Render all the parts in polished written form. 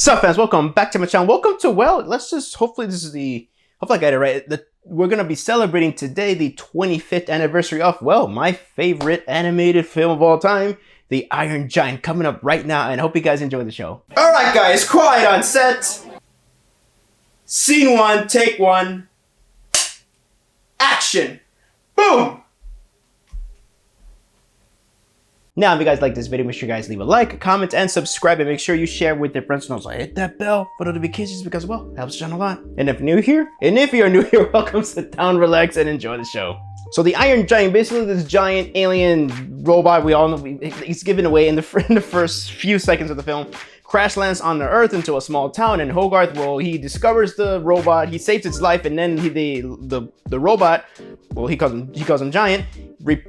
Sup fans, welcome back to my channel. Welcome to, well, hopefully I got it right. We're gonna be celebrating today the 25th anniversary of, well, my favorite animated film of all time, The Iron Giant, coming up right now, and I hope you guys enjoy the show. Alright guys, quiet on set. Scene 1, take 1. Action! Boom! Now, if you guys like this video, make sure you guys leave a like, comment, and subscribe, and make sure you share with your friends and also hit that bell for notifications because, well, it helps the channel a lot. And if you're new here, welcome, sit down, relax, and enjoy the show. So the Iron Giant, basically this giant alien robot, we all know, he's given away in the first few seconds of the film, crash lands on the Earth into a small town, and Hogarth, well, he discovers the robot, he saves its life, and then the robot, well, he calls him Giant,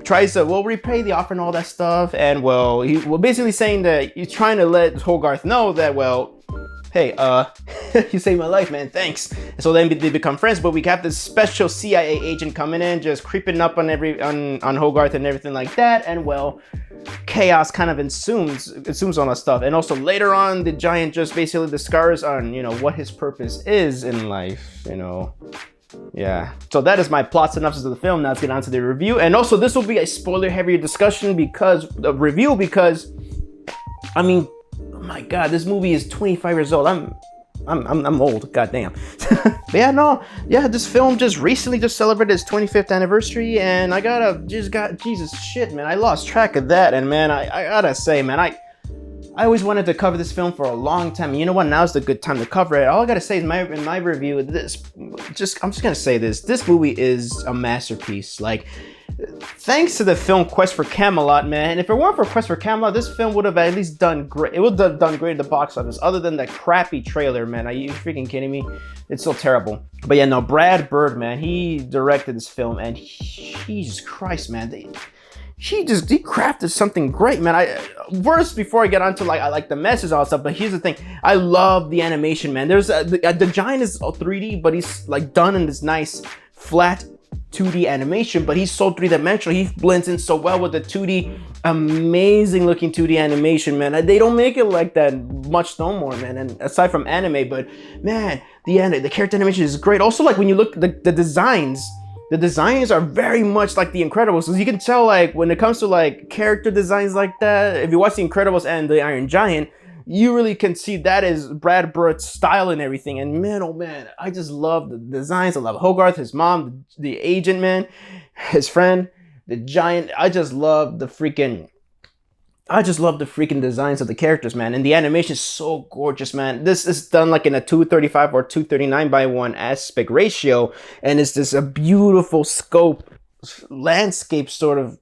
tries to, well, repay the offer and all that stuff, and well, basically saying that he's trying to let Hogarth know that, well, hey, you saved my life, man, thanks. So then they become friends, but we have this special CIA agent coming in, just creeping up on Hogarth and everything like that, and well, chaos kind of ensues on us stuff. And also later on, the Giant just basically discovers on, you know, what his purpose is in life, you know. Yeah, so that is my plot synopsis of the film. Now let's get on to the review. And also this will be a spoiler heavier discussion because I mean, oh my god, this movie is 25 years old. I'm old, goddamn. But yeah, this film just recently celebrated its 25th anniversary, and Jesus shit, man, I lost track of that. And man, I gotta say, man, I always wanted to cover this film for a long time. You know what? Now's the good time to cover it. All I gotta say is in my review, I'm just gonna say this. This movie is a masterpiece. Like, thanks to the film Quest for Camelot, man. If it weren't for Quest for Camelot, this film would have at least done great. It would have done great at the box office, other than that crappy trailer, man. Are you freaking kidding me? It's so terrible. But yeah, no, Brad Bird, man, he directed this film, and Jesus Christ, man, he crafted something great, man. First, before I get onto I like the message and all that stuff, but here's the thing. I love the animation, man. There's the Giant is 3D, but he's like done in this nice flat 2D animation, but he's so three-dimensional. He blends in so well with the 2D, amazing looking 2D animation, man. They don't make it like that much no more, man. And aside from anime, but man, the character animation is great. Also, like when you look the designs. The designs are very much like The Incredibles. So you can tell, like, when it comes to like character designs like that, if you watch The Incredibles and The Iron Giant, you really can see that is Brad Bird's style and everything. And man, oh man, I just love the designs. I love Hogarth, his mom, the agent, man, his friend, the Giant. I just love the freaking designs of the characters, man. And the animation is so gorgeous, man. This is done like in a 235 or 239:1 aspect ratio. And it's just a beautiful landscape sort of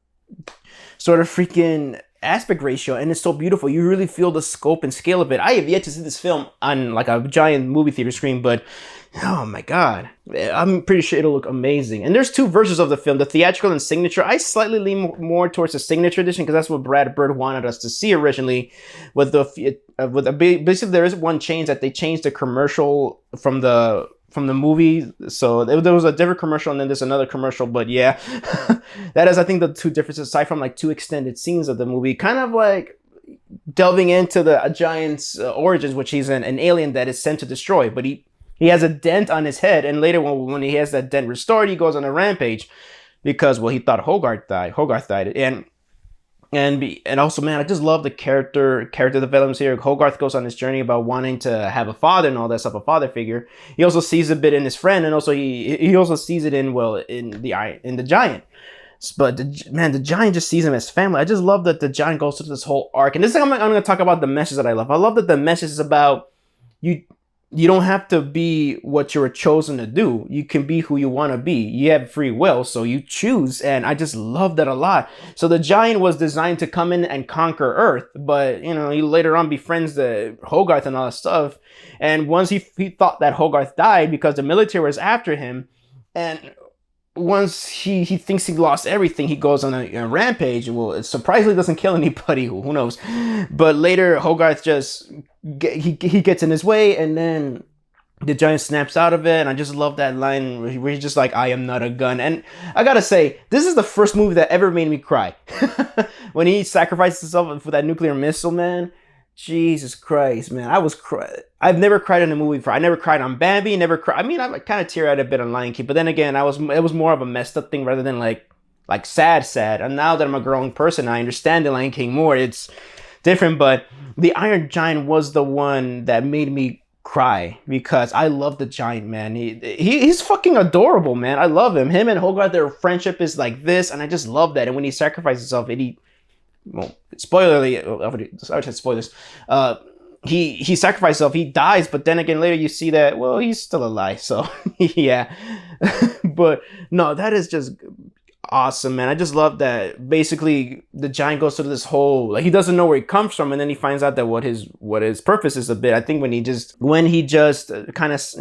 freaking aspect ratio. And it's so beautiful. You really feel the scope and scale of it. I have yet to see this film on like a giant movie theater screen, but oh my god, I'm pretty sure it'll look amazing. And there's two versions of the film, the theatrical and signature. I slightly lean more towards the signature edition because that's what Brad Bird wanted us to see originally. Basically there is one change that they changed the commercial from the movie. So there was a different commercial and then there's another commercial, but yeah. That is, I think, the two differences aside from like two extended scenes of the movie, kind of like delving into the Giant's origins, which he's an alien that is sent to destroy, but he has a dent on his head, and later when he has that dent restored, he goes on a rampage because, well, he thought Hogarth died. And also, man, I just love the character developments here. Hogarth goes on this journey about wanting to have a father and all that stuff, a father figure. He also sees a bit in his friend, and also he also sees it in the Giant. But the Giant just sees him as family. I just love that the Giant goes through this whole arc. And this is I'm going to talk about the message that I love. I love that the message is about you don't have to be what you were chosen to do. You can be who you want to be. You have free will, so you choose. And I just love that a lot. So the Giant was designed to come in and conquer Earth, but you know, he later on befriends the Hogarth and all that stuff. And once he thought that Hogarth died because the military was after him, and once he thinks he lost everything, he goes on a rampage. Well, it surprisingly doesn't kill anybody. Who knows? But later, Hogarth he gets in his way, and then the Giant snaps out of it. And I just love that line where he's just like, "I am not a gun." And I gotta say, this is the first movie that ever made me cry. When he sacrifices himself for that nuclear missile, man. Jesus Christ, man. I've never cried in a movie before. I never cried on Bambi, never cried. I mean, I kind of tear out a bit on Lion King, but then again, it was more of a messed up thing rather than like sad. And now that I'm a grown person, I understand the Lion King more. It's different, but the Iron Giant was the one that made me cry because I love the giant, man. He's fucking adorable, man. I love him. Him and Hogarth, their friendship is like this, and I just love that. And when he sacrifices himself, well, I said spoilers. He sacrificed himself. He dies, but then again, later you see that, well, he's still alive. So yeah, but no, that is just awesome, man. I just love that. Basically, the giant goes through this whole, like, he doesn't know where he comes from, and then he finds out that what his purpose is a bit. I think when he just kind of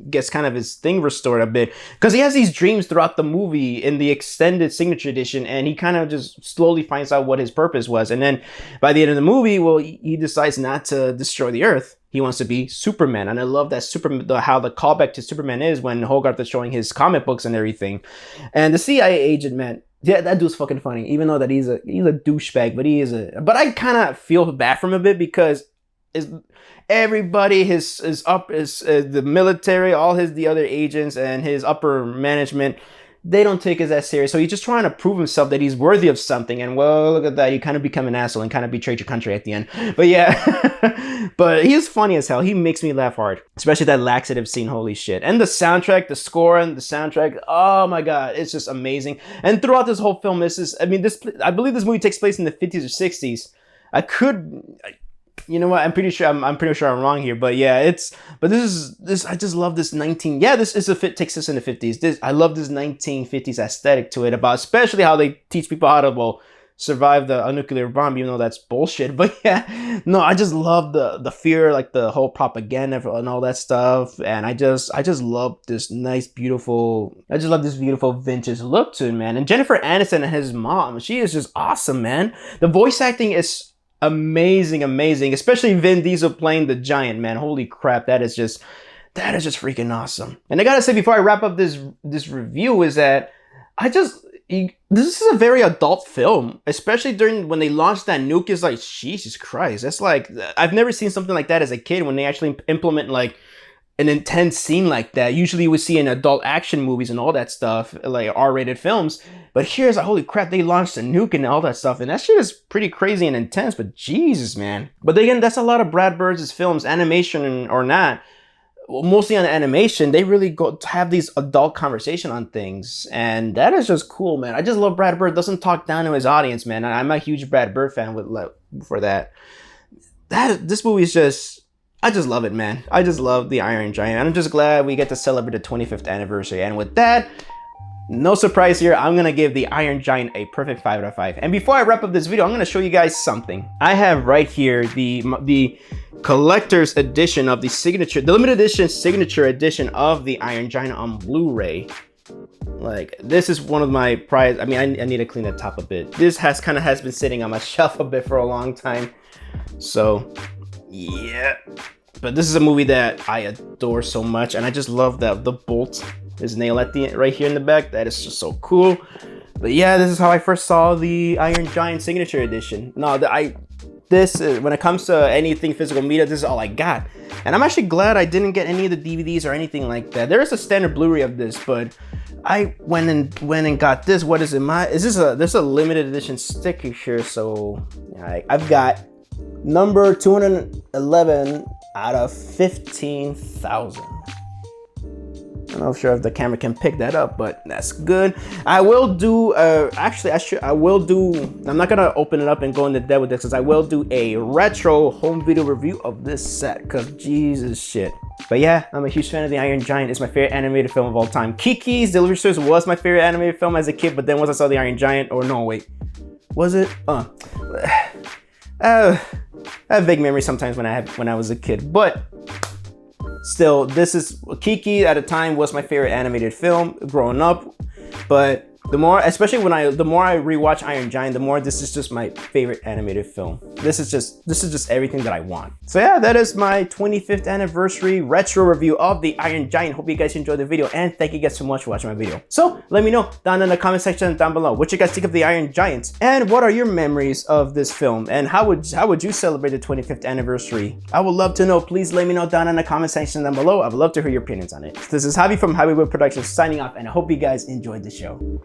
gets kind of his thing restored a bit, because he has these dreams throughout the movie in the extended signature edition, and he kind of just slowly finds out what his purpose was, and then by the end of the movie, well, he decides not to destroy the earth. He wants to be Superman. And I love that how the callback to Superman is when Hogarth is showing his comic books and everything. And the CIA agent, man, yeah, that dude's fucking funny. Even though that he's a douchebag, but I kind of feel bad for him a bit because everybody, the military, the other agents and his upper management, they don't take us that serious. So he's just trying to prove himself that he's worthy of something. And well, look at that. You kind of become an asshole and kind of betrayed your country at the end. But yeah, but he's funny as hell. He makes me laugh hard, especially that laxative scene. Holy shit. And the soundtrack, the score and the soundtrack. Oh my God. It's just amazing. And throughout this whole film, I believe this movie takes place in the 50s or 60s. You know what? I'm pretty sure I'm wrong here, but yeah, I just love this takes us in the 50s. I love this 1950s aesthetic to it, especially how they teach people how to, survive a nuclear bomb, even though that's bullshit. But yeah, no, I just love the fear, like the whole propaganda and all that stuff. And I just love this beautiful vintage look to it, man. And Jennifer Aniston and his mom, she is just awesome, man. The voice acting is amazing, especially Vin Diesel playing the giant, man. Holy crap, that is just freaking awesome. And I gotta say, before I wrap up this review, is that this is a very adult film, especially during when they launched that nuke. Is like, Jesus Christ, that's like, I've never seen something like that as a kid when they actually implement like an intense scene like that. Usually we see in adult action movies and all that stuff, like R-rated films. But here's holy crap, they launched a nuke and all that stuff. And that shit is pretty crazy and intense, but Jesus, man. But again, that's a lot of Brad Bird's films, animation or not. Well, mostly on animation, they really go to have these adult conversation on things. And that is just cool, man. I just love Brad Bird. Doesn't talk down to his audience, man. I'm a huge Brad Bird fan for that. This movie is just, I just love it, man. I just love the Iron Giant. I'm just glad we get to celebrate the 25th anniversary. And with that, no surprise here, I'm gonna give the Iron Giant a perfect 5 out of 5. And before I wrap up this video, I'm gonna show you guys something. I have right here the collector's edition of the limited edition signature edition of the Iron Giant on Blu-ray. Like, this is one of my prized. I mean, I need to clean the top a bit. This has been sitting on my shelf a bit for a long time. So yeah, but this is a movie that I adore so much, and I just love that the bolt is nailed at the end right here in the back. That is just so cool. But yeah, this is how I first saw the Iron Giant signature edition. No, when it comes to anything physical media, this is all I got. And I'm actually glad I didn't get any of the DVDs or anything like that. There is a standard Blu-ray of this, but I went and got this. What is it? There's a limited edition sticker here, so I've got number 211 out of 15,000. I'm not sure if the camera can pick that up, but that's good. I will do, I'm not gonna open it up and go into depth with this, because I will do a retro home video review of this set, because Jesus shit. But yeah, I'm a huge fan of the Iron Giant. It's my favorite animated film of all time. Kiki's Delivery Service was my favorite animated film as a kid, but then once I saw the Iron Giant, or no, wait, was it? I have vague memories sometimes when I was a kid, but still, this is Kiki at a time was my favorite animated film growing up. But Especially the more I rewatch Iron Giant, the more this is just my favorite animated film. This is just everything that I want. So yeah, that is my 25th anniversary retro review of the Iron Giant. Hope you guys enjoyed the video, and thank you guys so much for watching my video. So let me know down in the comment section down below what you guys think of the Iron Giant, and what are your memories of this film, and how would you celebrate the 25th anniversary? I would love to know. Please let me know down in the comment section down below. I would love to hear your opinions on it. This is Javi from JAVIWOOD Productions signing off, and I hope you guys enjoyed the show.